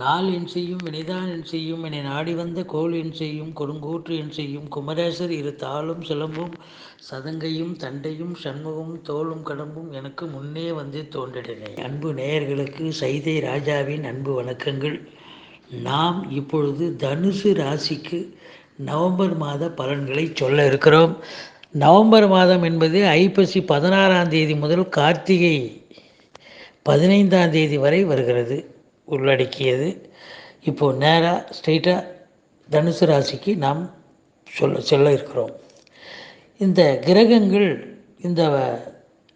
நாள் என் செய்யும் வினைதான் என் செய்யும் என்னை நாடி வந்த கோள் என் செய்யும் கொடுங்கூற்று என் செய்யும் குமரேசர் இரு தாளும் சிலம்பும் சதங்கையும் தண்டையும் சண்முகமும் தோளும் கடம்பும் எனக்கு முன்னே வந்து தோன்றினே. அன்பு நேயர்களுக்கு சைதை ராஜாவின் அன்பு வணக்கங்கள். நாம் இப்பொழுது தனுசு ராசிக்கு நவம்பர் மாத பலன்களை சொல்ல இருக்கிறோம். நவம்பர் மாதம் என்பது ஐப்பசி 16ஆம் தேதி முதல் கார்த்திகை 15ஆம் தேதி வரை வருகிறது உள்ளடக்கியது. இப்போது நேராக ஸ்ட்ரெயிட்டாக தனுசு ராசிக்கு நாம் சொல்ல இருக்கிறோம். இந்த கிரகங்கள் இந்த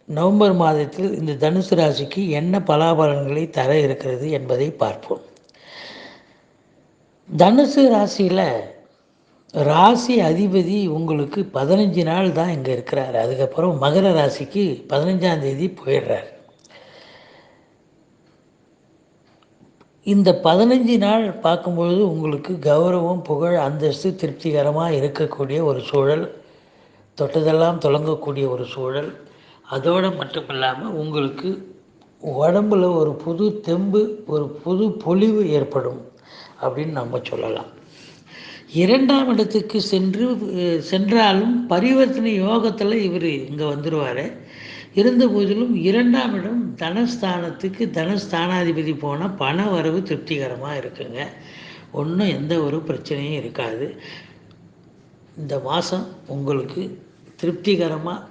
நவம்பர் மாதத்தில் இந்த தனுசு ராசிக்கு என்ன பலாபலன்களை தர இருக்கிறது என்பதை பார்ப்போம். தனுசு ராசியில் ராசி அதிபதி உங்களுக்கு 15 நாள் தான் இங்கே இருக்கிறார். அதுக்கப்புறம் மகர ராசிக்கு 15ஆம் தேதி போயிடுறார். இந்த 15 நாள் பார்க்கும்பொழுது உங்களுக்கு கௌரவம், புகழ், அந்தஸ்து திருப்திகரமாக இருக்கக்கூடிய ஒரு சூழல், தொட்டதெல்லாம் தொடங்கக்கூடிய ஒரு சூழல். அதோடு மட்டும் இல்லாமல் உங்களுக்கு உடம்பில் ஒரு புது தெம்பு, ஒரு புது பொலிவு ஏற்படும் அப்படின்னு நம்ம சொல்லலாம். 2ஆம் இடத்துக்கு சென்றாலும் பரிவர்த்தனை யோகத்தில் இவர் இங்கே வந்துடுவார். இருந்த போதிலும் 2ஆம் இடம் தனஸ்தானத்துக்கு தனஸ்தானாதிபதி போனால் பண வரவு திருப்திகரமாக இருக்குங்க. ஒன்றும் எந்த ஒரு பிரச்சனையும் இருக்காது. இந்த மாதம் உங்களுக்கு திருப்திகரமாக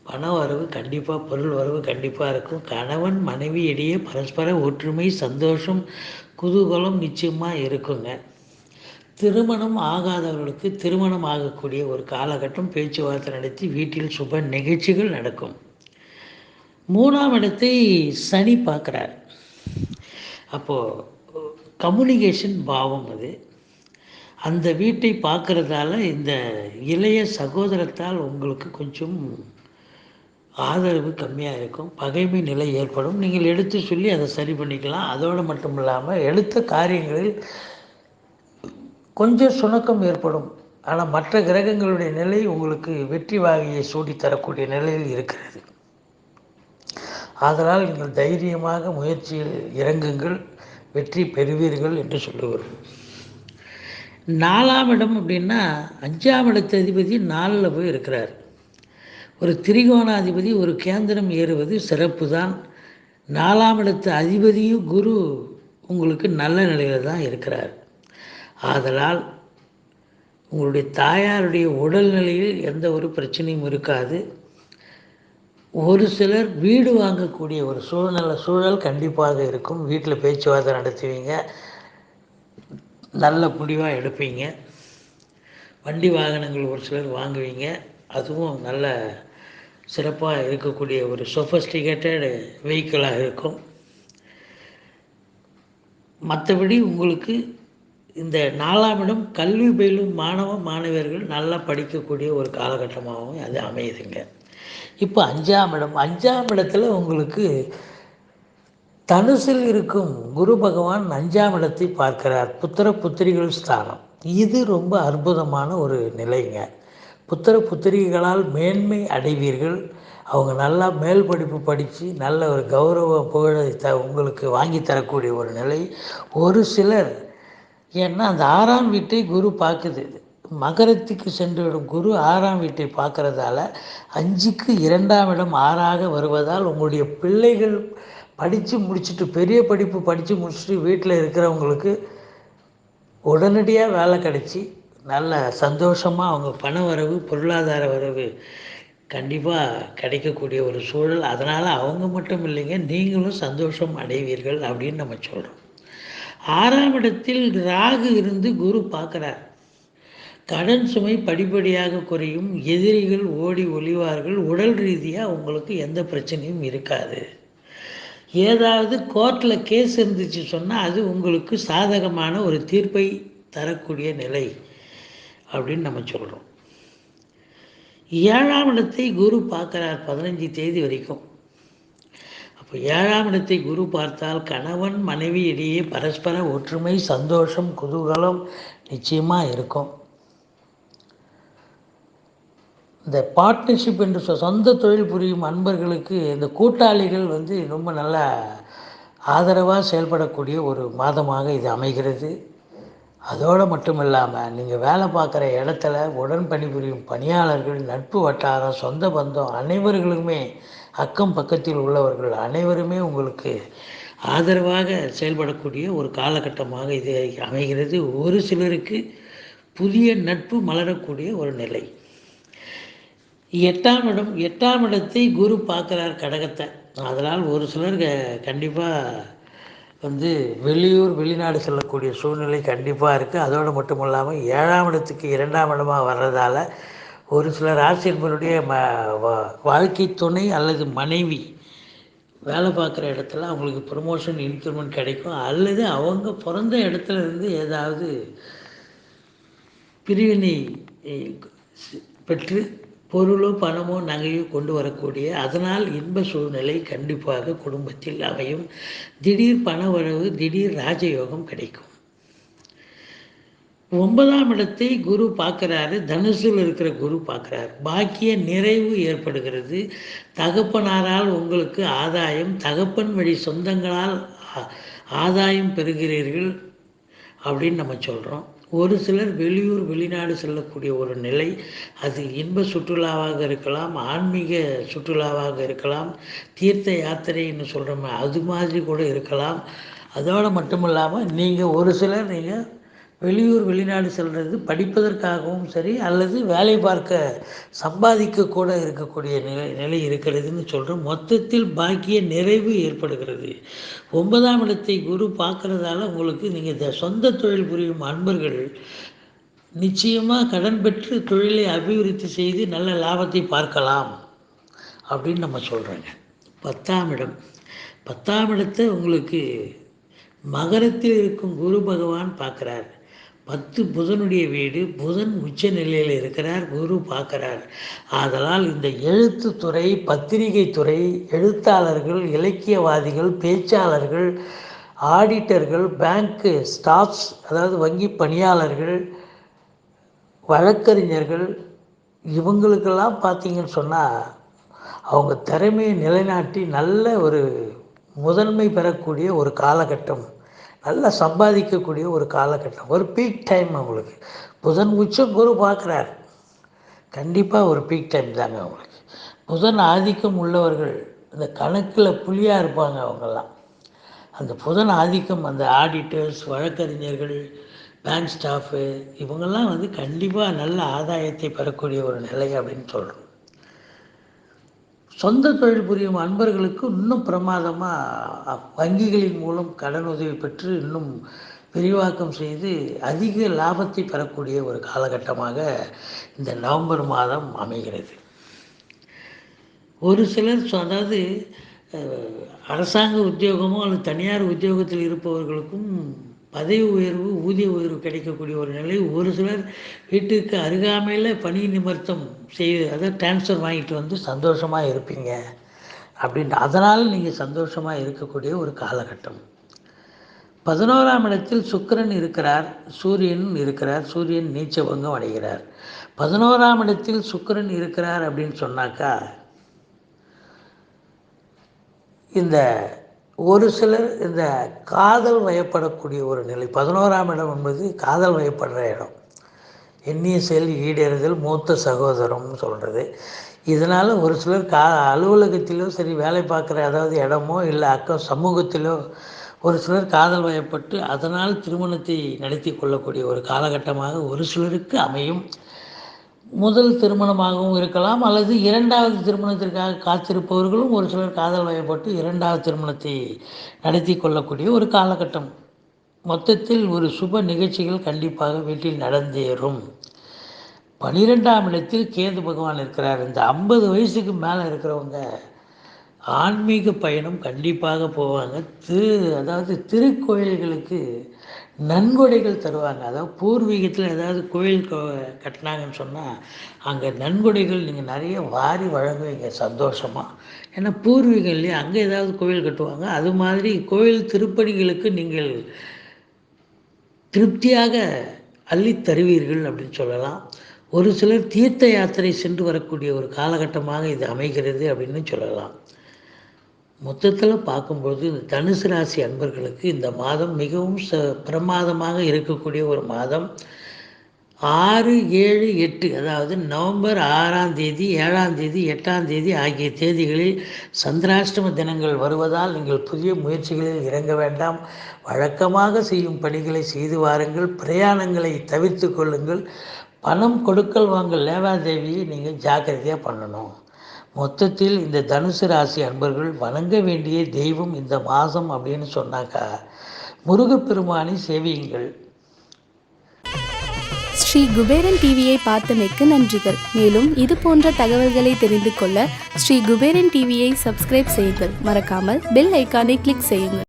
பண வரவு கண்டிப்பாக, பொருள் வரவு கண்டிப்பாக இருக்கும். கணவன் மனைவி இடையே பரஸ்பர ஒற்றுமை, சந்தோஷம், குதூகலம் நிச்சயமாக இருக்குங்க. திருமணம் ஆகாதவர்களுக்கு திருமணம் ஆகக்கூடிய ஒரு காலகட்டம், பேச்சுவார்த்தை நடத்தி வீட்டில் சுப நிகழ்ச்சிகள் நடக்கும். 3ஆம் இடத்தை சனி பார்க்குறார். அப்போது கம்யூனிகேஷன் பாவம் அது. அந்த வீட்டை பார்க்குறதால இந்த இளைய சகோதரத்தால் உங்களுக்கு கொஞ்சம் ஆதரவு கம்மியாக இருக்கும். பகைமை நிலை ஏற்படும். நீங்கள் எடுத்து சொல்லி அதை சரி பண்ணிக்கலாம். அதோடு மட்டும் இல்லாமல் எடுத்த காரியங்களில் கொஞ்சம் சுணக்கம் ஏற்படும். ஆனால் மற்ற கிரகங்களுடைய நிலை உங்களுக்கு வெற்றி வாகையை சூடித்தரக்கூடிய நிலையில் இருக்கிறது. ஆதலால் நீங்கள் தைரியமாக முயற்சியில் இறங்குங்கள், வெற்றி பெறுவீர்கள் என்று சொல்லுகிறோம். 4ஆம் இடம் அப்படின்னா 5ஆம் இடத்து அதிபதி 4ல் போய் இருக்கிறார். ஒரு திரிகோணாதிபதி ஒரு கேந்திரம் ஏறுவது சிறப்பு தான். 4ஆம் இடத்து அதிபதியும் குரு உங்களுக்கு நல்ல நிலையில் தான் இருக்கிறார். ஆதலால் உங்களுடைய தாயாருடைய உடல்நிலையில் எந்த ஒரு பிரச்சனையும் இருக்காது. ஒரு சிலர் வீடு வாங்கக்கூடிய ஒரு சூழல் கண்டிப்பாக இருக்கும். வீட்டில் பேச்சுவார்த்தை நடத்துவீங்க, நல்ல முடிவாக எடுப்பீங்க. வண்டி வாகனங்கள் ஒரு சிலர் வாங்குவீங்க, அதுவும் நல்ல சிறப்பாக இருக்கக்கூடிய ஒரு சொஃபஸ்டிகேட்டட் வெஹிக்கிளாக இருக்கும். மற்றபடி உங்களுக்கு இந்த 4ஆம் இடம் கல்வி பயிலும் மாணவர்கள் நல்லா படிக்கக்கூடிய ஒரு காலகட்டமாகவும் அது அமையுதுங்க. இப்போ 5ஆம் இடத்துல உங்களுக்கு தனுசில் இருக்கும் குரு பகவான் 5ஆம் இடத்தை பார்க்கிறார். புத்திர புத்திரிகள் ஸ்தானம். இது ரொம்ப அற்புதமான ஒரு நிலைங்க. புத்திர புத்திரிகளால் மேன்மை அடைவீர்கள். அவங்க நல்லா மேல் படிப்பு படித்து நல்ல ஒரு கௌரவ புகழை உங்களுக்கு வாங்கி தரக்கூடிய ஒரு நிலை. ஒரு சிலர் ஏன்னா அந்த 6ஆம் வீட்டை குரு பார்க்குது. மகரத்துக்கு சென்றுவிடும் குரு 6ஆம் வீட்டை பார்க்குறதால 5க்கு 2ஆம் இடம் 6ஆக வருவதால் உங்களுடைய பிள்ளைகள் படித்து முடிச்சுட்டு பெரிய படிப்பு படித்து முடிச்சுட்டு வீட்டில் இருக்கிறவங்களுக்கு உடனடியாக வேலை கிடைச்சி நல்ல சந்தோஷமாக அவங்க பண வரவு, பொருளாதார வரவு கண்டிப்பாக கிடைக்கக்கூடிய ஒரு சூழல். அதனால் அவங்க மட்டும் இல்லைங்க, நீங்களும் சந்தோஷம் அடைவீர்கள் அப்படின்னு நம்ம சொல்கிறோம். 6ஆம் இடத்தில் ராகு இருந்து குரு பார்க்குறார். கடன் சுமை படிப்படியாக குறையும். எதிரிகள் ஓடி ஒளிவார்கள். உடல் ரீதியாக உங்களுக்கு எந்த பிரச்சனையும் இருக்காது. ஏதாவது கோர்ட்டில் கேஸ் இருந்துச்சு சொன்னால் அது உங்களுக்கு சாதகமான ஒரு தீர்ப்பை தரக்கூடிய நிலை அப்படின்னு நம்ம சொல்கிறோம். 7ஆம் இடத்தை குரு பார்க்குறார் 15 தேதி வரைக்கும். அப்போ 7ஆம் இடத்தை குரு பார்த்தால் கணவன் மனைவி இடையே பரஸ்பர ஒற்றுமை, சந்தோஷம், குதூகலம் நிச்சயமாக இருக்கும். இந்த பார்ட்னர்ஷிப் என்று சொந்த தொழில் புரியும் அன்பர்களுக்கு இந்த கூட்டாளிகள் ரொம்ப நல்லா ஆதரவாக செயல்படக்கூடிய ஒரு மாதமாக இது அமைகிறது. அதோடு மட்டும் இல்லாமல் நீங்கள் வேலை பார்க்குற இடத்துல உடன் பணிபுரியும் பணியாளர்கள், நட்பு வட்டாரம், சொந்த பந்தம் அனைவர்களுமே, அக்கம் பக்கத்தில் உள்ளவர்கள் அனைவருமே உங்களுக்கு ஆதரவாக செயல்படக்கூடிய ஒரு காலகட்டமாக இது அமைகிறது. ஒரு சிலருக்கு புதிய நட்பு மலரக்கூடிய ஒரு நிலை. 8ஆம் இடத்தை குரு பார்க்குறார் கடகத்தை. அதனால் ஒரு சிலர் கண்டிப்பாக வெளியூர் வெளிநாடு செல்லக்கூடிய சூழ்நிலை கண்டிப்பாக இருக்குது. அதோடு மட்டும் இல்லாமல் 7ஆம் இடத்துக்கு 2ஆம் இடமாக வர்றதால ஒரு சிலர் ஆசிரியர்களுடைய வாழ்க்கை துணை அல்லது மனைவி வேலை பார்க்குற இடத்துல அவங்களுக்கு ப்ரொமோஷன் இன்க்ரிமெண்ட் கிடைக்கும். அல்லது அவங்க பிறந்த இடத்துல இருந்து ஏதாவது பிரிவினை பெற்று பொருளோ பணமோ நகையோ கொண்டு வரக்கூடிய, அதனால் இன்ப சூழ்நிலை கண்டிப்பாக குடும்பத்தில் அமையும். திடீர் பண வரவு, திடீர் ராஜயோகம் கிடைக்கும். 9ஆம் இடத்தை குரு பார்க்குறாரு. தனுசில் இருக்கிற குரு பார்க்குறாரு. பாக்கிய நிறைவு ஏற்படுகிறது. தகப்பனாரால் உங்களுக்கு ஆதாயம், தகப்பன் வழி சொந்தங்களால் ஆதாயம் பெறுகிறீர்கள் அப்படின்னு நம்ம சொல்கிறோம். ஒரு சிலர் வெளியூர் வெளிநாடு செல்லக்கூடிய ஒரு நிலை, அது இன்ப சுற்றுலாவாக இருக்கலாம், ஆன்மீக சுற்றுலாவாக இருக்கலாம், தீர்த்த யாத்திரைன்னு சொல்கிறோமே அது மாதிரி கூட இருக்கலாம். அதோடு மட்டும் இல்லாமல் ஒரு சிலர் வெளியூர் வெளிநாடு செல்வது படிப்பதற்காகவும் சரி, அல்லது வேலை பார்க்க சம்பாதிக்க கூட இருக்கக்கூடிய நிலை இருக்கிறதுன்னு சொல்கிறோம். மொத்தத்தில் பாக்கிய நிறைவு ஏற்படுகிறது. 9ஆம் இடத்தை குரு பார்க்குறதால உங்களுக்கு நீங்கள் சொந்த தொழில் புரியும் அன்பர்கள் நிச்சயமாக கடன் பெற்று தொழிலை அபிவிருத்தி செய்து நல்ல லாபத்தை பார்க்கலாம் அப்படின்னு நம்ம சொல்கிறோங்க. 10ஆம் இடத்தை உங்களுக்கு மகரத்தில் இருக்கும் குரு பகவான் பார்க்குறார். 10 புதனுடைய வீடு. புதன் உச்ச நிலையில் இருக்கிறார், குரு பார்க்குறார். ஆதலால் இந்த எழுத்துத்துறை, பத்திரிகை துறை, எழுத்தாளர்கள், இலக்கியவாதிகள், பேச்சாளர்கள், ஆடிட்டர்கள், பேங்க்கு ஸ்டாஃப்ஸ், அதாவது வங்கி பணியாளர்கள், வழக்கறிஞர்கள், இவங்களுக்கெல்லாம் பார்த்தீங்கன்னு சொன்னால் அவங்க திறமையை நிலைநாட்டி நல்ல ஒரு முதன்மை பெறக்கூடிய ஒரு காலகட்டம், நல்லா சம்பாதிக்கக்கூடிய ஒரு காலகட்டம், ஒரு பீக் டைம். அவங்களுக்கு புதன் உச்சம் குரு பார்க்குறார். கண்டிப்பாக ஒரு பீக் டைம் தாங்க அவங்களுக்கு. புதன் ஆதிக்கம் உள்ளவர்கள் இந்த கணக்கில் புலியாக இருப்பாங்க. அவங்கெல்லாம் அந்த புதன் ஆதிக்கம், அந்த ஆடிட்டர்ஸ், வழக்கறிஞர்கள், பேங்க் ஸ்டாஃபு, இவங்கெல்லாம் கண்டிப்பாக நல்ல ஆதாயத்தை பெறக்கூடிய ஒரு நிலை அப்படின்னு சொல்கிறோம். சொந்த தொழில் புரியும் அன்பர்களுக்கு இன்னும் பிரமாதமாக வங்கிகளின் மூலம் கடன் உதவி பெற்று இன்னும் விரிவாக்கம் செய்து அதிக லாபத்தை பெறக்கூடிய ஒரு காலகட்டமாக இந்த நவம்பர் மாதம் அமைகிறது. ஒரு சிலர் அதாவது அரசாங்க உத்தியோகமோ அல்லது தனியார் உத்தியோகத்தில் இருப்பவர்களுக்கும் பதவி உயர்வு, ஊதிய உயர்வு கிடைக்கக்கூடிய ஒரு நிலை. ஒரு சிலர் வீட்டுக்கு அருகாமையில் பணி நிமித்தம் அதாவது டிரான்ஸ்ஃபர் வாங்கிட்டு சந்தோஷமாக இருப்பீங்க அப்படின்ட்டு, அதனால் நீங்கள் சந்தோஷமாக இருக்கக்கூடிய ஒரு காலகட்டம். 11ஆம் இடத்தில் சுக்கிரன் இருக்கிறார், சூரியன் இருக்கிறார். சூரியன் நீச்சபங்கம் அடைகிறார். 11ஆம் இடத்தில் சுக்கிரன் இருக்கிறார் அப்படின்னு சொன்னாக்கா இந்த ஒரு சிலர் இந்த காதல் வயப்படக்கூடிய ஒரு நிலை. 11ஆம் இடம் என்பது காதல் வயப்படுற இடம். எண்ணிய செயல் ஈடேறுதல், மூத்த சகோதரம்னு சொல்கிறது. இதனால் ஒரு சிலர் அலுவலகத்திலோ சரி, வேலை பார்க்குற அதாவது இடமோ இல்லை சமூகத்திலோ ஒரு சிலர் காதல் வயப்பட்டு அதனால் திருமணத்தை நடத்தி கொள்ளக்கூடிய ஒரு காலகட்டமாக ஒரு சிலருக்கு அமையும். முதல் திருமணமாகவும் இருக்கலாம், அல்லது 2வது திருமணத்திற்காக காத்திருப்பவர்களும் ஒரு சிலர் காதல் வயப்பட்டு 2வது திருமணத்தை நடத்தி கொள்ளக்கூடிய ஒரு காலகட்டம். மொத்தத்தில் ஒரு சுப நிகழ்ச்சிகள் கண்டிப்பாக வீட்டில் நடந்தேறும். 12ஆம் இடத்தில் கேது பகவான் இருக்கிறார். இந்த 50 வயசுக்கு மேலே இருக்கிறவங்க ஆன்மீக பயணம் கண்டிப்பாக போவாங்க. அதாவது திருக்கோயில்களுக்கு நன்கொடைகள் தருவாங்க. அதாவது பூர்வீகத்தில் ஏதாவது கோயில் கட்டினாங்கன்னு சொன்னால் அங்கே நன்கொடைகள் நீங்கள் நிறைய வாரி வழங்குவீங்க சந்தோஷமாக. ஏன்னா பூர்வீகம் இல்லையா, அங்கே ஏதாவது கோயில் கட்டுவாங்க. அது மாதிரி கோயில் திருப்பணிகளுக்கு நீங்கள் திருப்தியாக அள்ளி தருவீர்கள் அப்படின்னு சொல்லலாம். ஒரு சிலர் தீர்த்த யாத்திரை சென்று வரக்கூடிய ஒரு காலகட்டமாக இது அமைகிறது அப்படின்னு சொல்லலாம். மொத்தத்தில் பார்க்கும்போது இந்த தனுசு ராசி அன்பர்களுக்கு இந்த மாதம் மிகவும் பிரமாதமாக இருக்கக்கூடிய ஒரு மாதம். 6, 7, 8 அதாவது நவம்பர் 6ஆம் தேதி, 7ஆம் தேதி, 8ஆம் தேதி ஆகிய தேதிகளில் சந்திராஷ்டம தினங்கள் வருவதால் நீங்கள் புதிய முயற்சிகளில் இறங்க வேண்டாம். வழக்கமாக செய்யும் பணிகளை செய்து வாருங்கள். பிரயாணங்களை தவிர்த்து கொள்ளுங்கள். பணம் கொடுக்கல் வாங்கல் லேவாதேவியை நீங்கள் ஜாக்கிரதையாக பண்ணணும். மொத்தத்தில் இந்த தனுசு ராசி அன்பர்கள் வணங்க வேண்டிய தெய்வம் இந்த மாதம் அப்படின்னு சொன்னாக்கா முருகப்பெருமானை சேவியுங்கள். ஸ்ரீ குபேரன் டிவியை பார்த்தமைக்கு நன்றிகள். மேலும் இது போன்ற தகவல்களை தெரிந்து கொள்ள ஸ்ரீ குபேரன் டிவியை சப்ஸ்கிரைப் செய்யுங்கள். மறக்காமல் பெல் ஐக்கானை கிளிக் செய்யுங்கள்.